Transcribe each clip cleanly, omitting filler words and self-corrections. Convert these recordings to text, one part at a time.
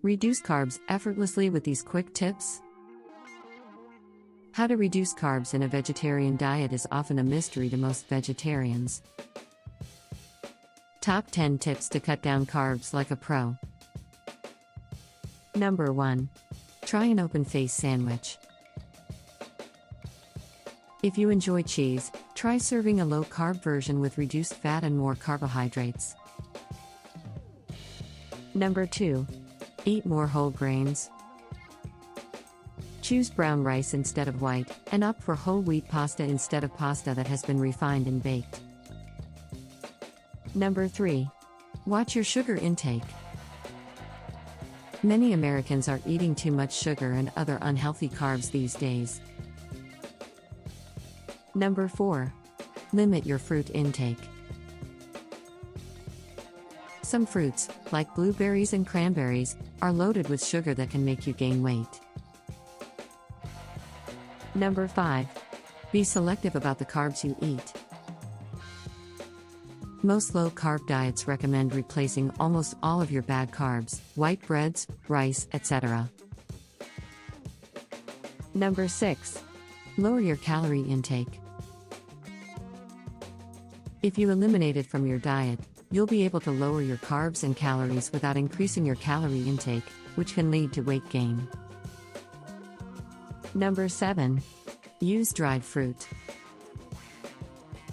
Reduce carbs effortlessly with these quick tips. How to reduce carbs in a vegetarian diet is often a mystery to most vegetarians. Top 10 tips to cut down carbs like a pro. Number 1. Try an open-face sandwich. If you enjoy cheese, try serving a low-carb version with reduced fat and more carbohydrates. Number 2. Eat more whole grains. Choose brown rice instead of white, and opt for whole wheat pasta instead of pasta that has been refined and baked. Number 3. Watch your sugar intake. Many Americans are eating too much sugar and other unhealthy carbs these days. Number 4. Limit your fruit intake. Some fruits, like blueberries and cranberries, are loaded with sugar that can make you gain weight. Number 5. Be selective about the carbs you eat. Most low-carb diets recommend replacing almost all of your bad carbs, white breads, rice, etc. Number 6. Lower your calorie intake. If you eliminate it from your diet, you'll be able to lower your carbs and calories without increasing your calorie intake, which can lead to weight gain. Number 7. Use dried fruit.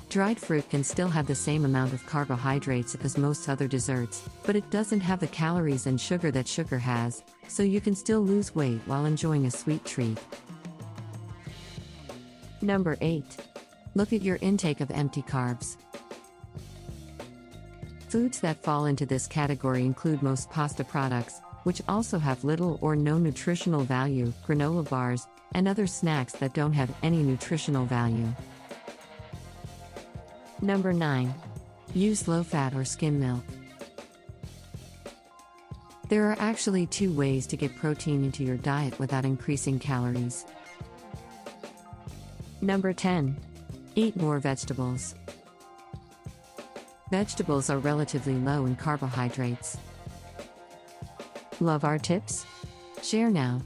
Dried fruit can still have the same amount of carbohydrates as most other desserts, but it doesn't have the calories and sugar that sugar has, so you can still lose weight while enjoying a sweet treat. Number 8. Look at your intake of empty carbs. Foods that fall into this category include most pasta products, which also have little or no nutritional value, granola bars, and other snacks that don't have any nutritional value. Number 9. Use low-fat or skim milk. There are actually 2 ways to get protein into your diet without increasing calories. Number 10. Eat more vegetables. Vegetables are relatively low in carbohydrates. Love our tips? Share now.